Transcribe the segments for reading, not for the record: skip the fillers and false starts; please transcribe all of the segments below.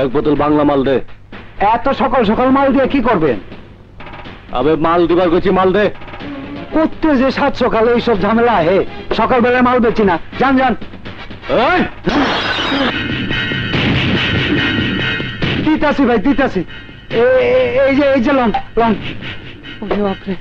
এক বোতল বাংলা মাল দে। এত সকাল সকাল মাল দিয়ে কি করবেন? আবে মাল দিবার গেছি, মাল দে। করতে যে সাত সকালে এইসব ঝামেলা হে, সকালবেলায় মাল বেচি না। যান যান। দিতাছি ভাই, দিতাছি। এই যে লং লং। বাপরে,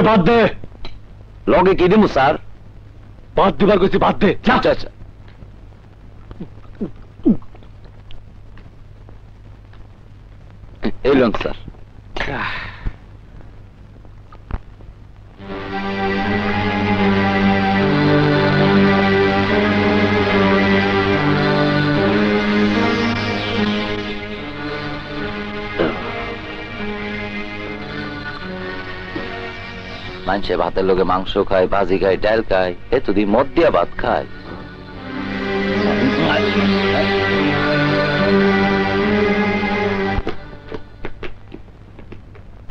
বাদ দে। লগে কি দিমু স্যার? বাদ দিবার গেছি, বাদ দে। আচ্ছা আচ্ছা। এই লং স্যার। মানুষে ভাতের লোকে মাংস খায়, ভাজি খায়, ডাল খায়, এতদিন মদ দিয়া ভাত খায়।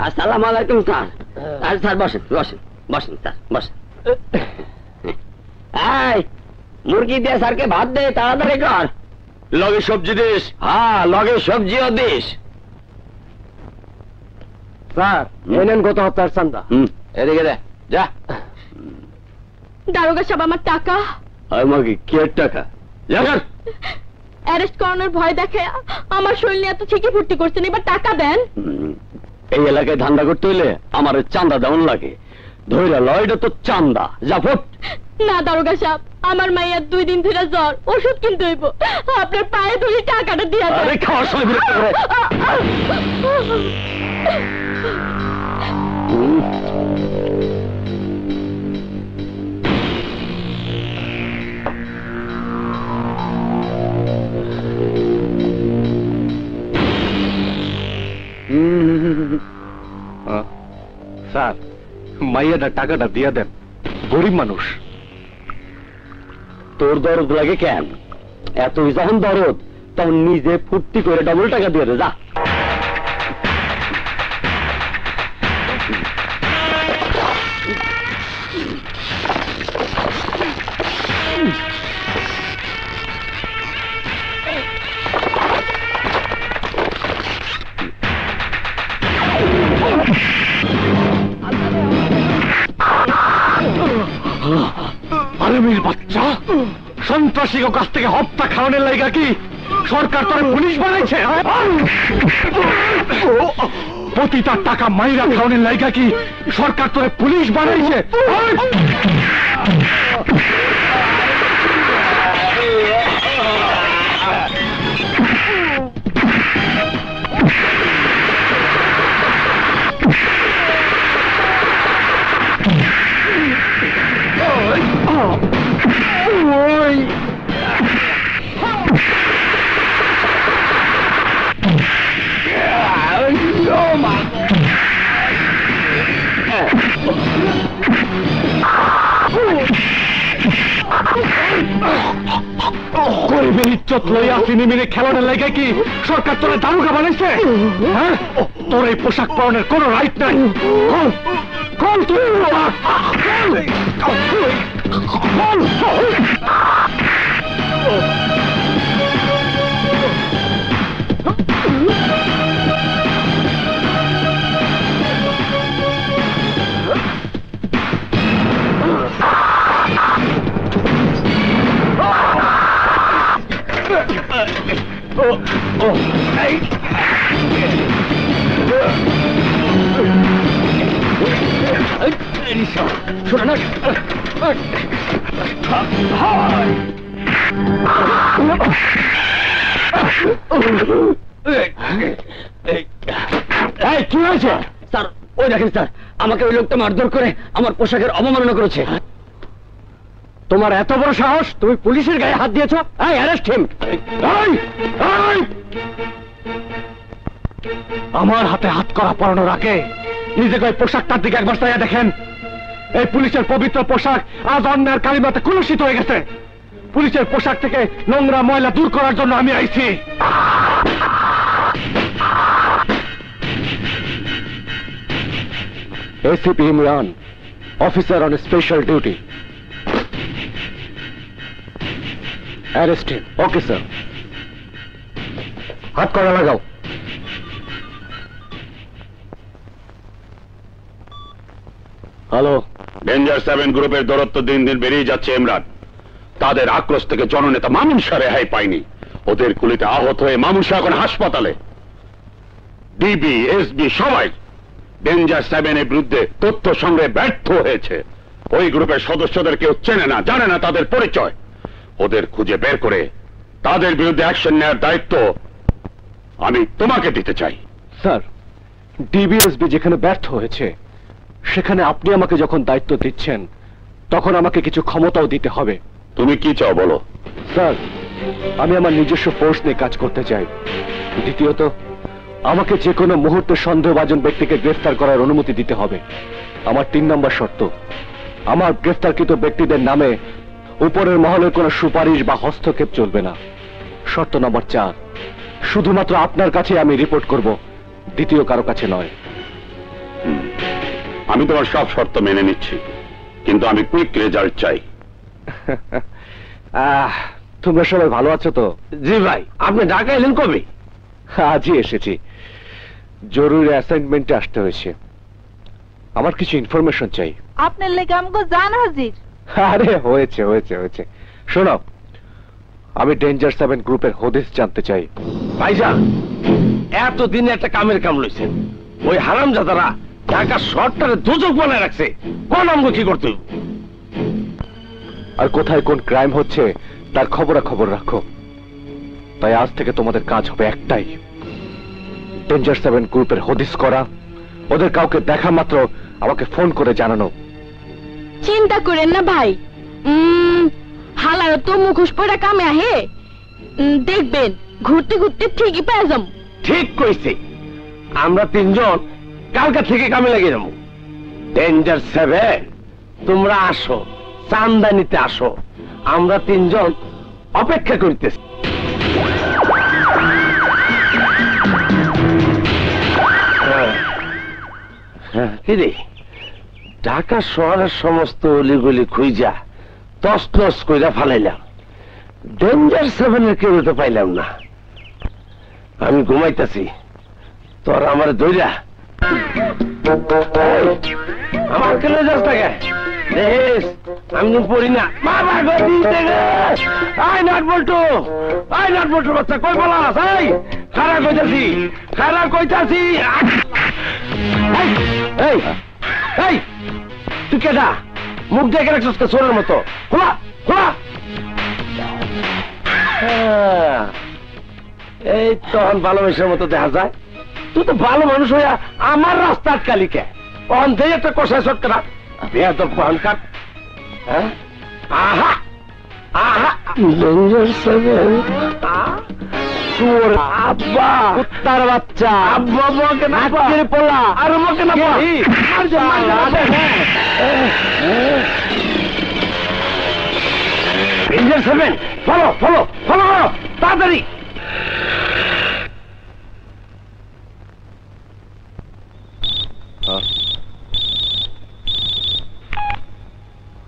আসসালামু আলাইকুম স্যার। স্যার বসেন বসেন বসেন স্যার বসেন। এই মুরগি দিয়ে স্যারকে ভাত দে, তাড়াতাড়ি কর। লগে সবজি দিস? হ্যাঁ, লগে সবজিও দিস। স্যার এনেন গত হপ্তাহের চান্দা। এদিকে দে, যা। দারোগা সাহেব, আমার টাকা। আমাকে কি টাকা? অ্যারেস্ট করানোর ভয় দেখে আমার শরীরে এত ছিকি ফুর্তি করছেন, এবার টাকা দেন। এই এলাকায় ধান্দা করতে হইলে আমার চান্দা দেওয়ান লাগে। ধৈরা ল, এটা তো চান্দা। যা ফুট। না দারোগা সাহেব, আমার মাইয়ার 2 দিন ধরে জ্বর, ওষুধ কিনতে হইব। আপনার পায়ে ধরে টাকাটা দিয়ে দেন। আরে খাওয়ার সময় বিরক্ত করে। স্যার, মাইয়াটা টাকাটা দিয়া দেন, গরিব মানুষ। তোর দরদ লাগে কেন? এত যখন দরদ, তখন নিজে ফুর্তি করে ডবল টাকা দিয়ে দে, যা। আলমির বাচ্চা, সন্ত্রাসী কাছ থেকে হত্যা খাওয়ানোর লাইগা কি সরকার তোর পুলিশ বানাইছে? প্রতিটা টাকা মাইরা খাওয়ানোর লাইগা কি সরকার তোর পুলিশ বানাইছে? গরিবের ইজ্জত লই আসিনি মেরে খেলানোর লাইগা কি সরকার তোরা দারোগা বানাইছে? হ্যাঁ, তোর এই পোশাক পরনের কোনো রাইট নাই। কল তুই শোনা এই কি হয়েছে? স্যার ওই দেখেন স্যার, আমাকে ওই লোকটা মারধর করে আমার পোশাকের অবমাননা করেছে। তোমার এত বড় সাহস, তুমি পুলিশের গায়ে হাত দিয়েছো? এই অ্যারেস্ট হিম। আমার হাতে হাত করা পরানোর আগে নিজেকে ওই পোশাকটার দিকে একবার চাইয়া দেখেন। এই পুলিশের পবিত্র পোশাক আজ অন্যায়ের কালিমাতে কলুষিত হয়ে গেছে। পুলিশের পোশাক থেকে নোংরা ময়লা দূর করার জন্য আমি আইছি। ACP Imran, officer on special duty. Arrest him. Okay sir. হাত করা লাগাও। হ্যালো। ডেঞ্জার 7 গ্রুপের দৌরত্ব দিন দিন বেরিয়ে যাচ্ছে ইমরান। তাদের আক্রোশ থেকে জননেতা মামুন শাহ রেহাই পায়নি। ওদের গুলিতে আহত হয়ে মামুন শাহ এখন হাসপাতালে। ডিবি, এসবি সবাই ডেঞ্জার 7 এর বিরুদ্ধে তথ্য সংগ্রহে ব্যর্থ হয়েছে। ওই গ্রুপের সদস্যদের কেউ চেনে না, জানে না তাদের পরিচয়। ওদের খুঁজে বের করে তাদের বিরুদ্ধে অ্যাকশন নেওয়ার দায়িত্ব আমি তোমাকে দিতে চাই। স্যার, ডিবিএসবি যেখানে ব্যর্থ হয়েছে সেখানে আপনি আমাকে যখন দায়িত্ব দিচ্ছেন তখন আমাকে কিছু ক্ষমতাও দিতে হবে। তুমি কি চাও বলো? স্যার, আমি আমার নিজস্ব ফোর্স নিয়ে কাজ করতে চাই। দ্বিতীয়ত, আমাকে যে কোনো মুহূর্তে সন্দেহভাজন ব্যক্তিকে গ্রেফতার করার অনুমতি দিতে হবে। আমার 3 নম্বর শর্ত, আমার গ্রেফতারকৃত ব্যক্তিদের নামে উপরের মহলের কোনো সুপারিশ বা হস্তক্ষেপ চলবে না। শর্ত নম্বর 4, শুধুমাত্র আপনার কাছে আমি রিপোর্ট করব, দ্বিতীয় কারো কাছে নয়। আমি তোমার সব শর্ত মেনে নিচ্ছি, কিন্তু আমি কুইক রেজাল্ট চাই। তোমরা সবাই ভালো আছো তো? জি ভাই। আপনি ঢাকা এলেন কবে? আজই এসেছি। জরুরি অ্যাসাইনমেন্টে আসতে হয়েছে। আমার কিছু ইনফরমেশন চাই। আপনার লেগে আমাকে জান হাজির। আরে হয়েছে হয়েছে হয়েছে। শোনো, আমি ডেঞ্জার 7 গ্রুপের হদিস জানতে চাই। ভাইজান, এতদিনে একটা কামের কাম লইছেন। ওই হারামজাদারা ঢাকা শহরটারে দোজক বানায় রাখছে। কোন আমগো কি করতে হইব? আর কোথায় কোন ক্রাইম হচ্ছে তার খবরাখবর রাখো। তাই আজ থেকে তোমাদের কাজ হবে একটাই, ডেঞ্জার 7 গ্রুপের হদিস করা। ওদের কাউকে দেখা মাত্র আমাকে ফোন করে জানানো। চিন্তা করেন না ভাই, হালার তো মুখোশ পড়া কামে আহে। দেখবেন ঘুরতে ঘুরতে ঠিকই পেয়ে যাম। ঠিক কইছে। আমরা 3 জন কালকা থেকে কামে লেগে যাবো। ডেঞ্জার 7, তোমরা আসো, চান্দা নিতে আসো। আমরা 3 জন অপেক্ষা করিতেছি। কিরে, ঢাকা শহরের সমস্ত অলিগলি খুঁজা তছনছ কইরা ফালাইলাম, ডেঞ্জার 7 এর কেউ তো পাইলাম না। আমি ঘুমাইতেছি, তোর আমার দইরা আমার কেন যাস থাকে দেখ, আমি তো পড়ি না। বাবা গো দিতে গে, আই নাট বল্টু, আই নাট বল্টু বাচ্চা কই বলাস? এই খারাপ কইতাছি, খারাপ কইতাছি। এই এই এই, তুই কেডা? মুখ দেখে রাখছিস কে সোরের মতো? খোলা খোলা। এই তখন ভালোবাসার মতো দেখা যায়। তুই তো ভালো মানুষ হইয়া আমার রাস্তা আটকালি কে? অন্ধে একটা কষায় সটকা বিয়া তো পান কাট। আহা আহা, ডেঞ্জার 7, আব্বা কুত্তার বাচ্চা, আব্বা বকে না পোলা, আর বকে না ডেঞ্জার 7। ফলো ফলো ফলো করো তাড়াতাড়ি।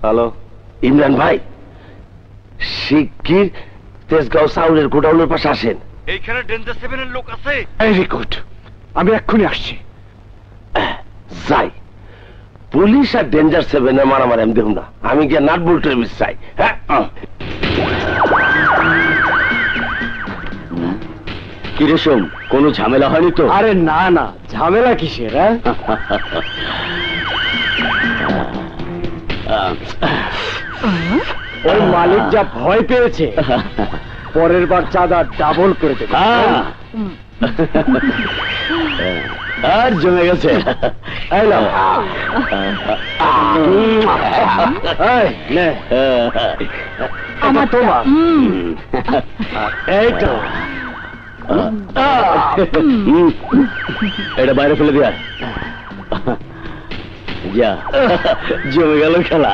হ্যালো ইমরান ভাই, শিগগির তেজগাঁও চাউলের গোডাউনের পাশে আসেন। এইখানে ডেঞ্জার 7 এর লোক আছে। ভেরি গুড, আমি এক্ষুনি আসছি। যাই, পুলিশ আর ডেঞ্জার 7 এর মারামারি আমি দেখুন না। আমি গিয়ে নাট বল্টুর মিস চাই। হ্যাঁ, কি রে সোম, কোনো ঝামেলা হয়নি তো? আরে না না, ঝামেলা কিসের? ওই মালিক যা ভয় পেয়েছে, পরের বার চাঁদা ডাবল করে দেবে। আর জমে গেছে আমার তোমার এই তো এটা বাইরে ফেলে দিয়া যা জমে গেল খেলা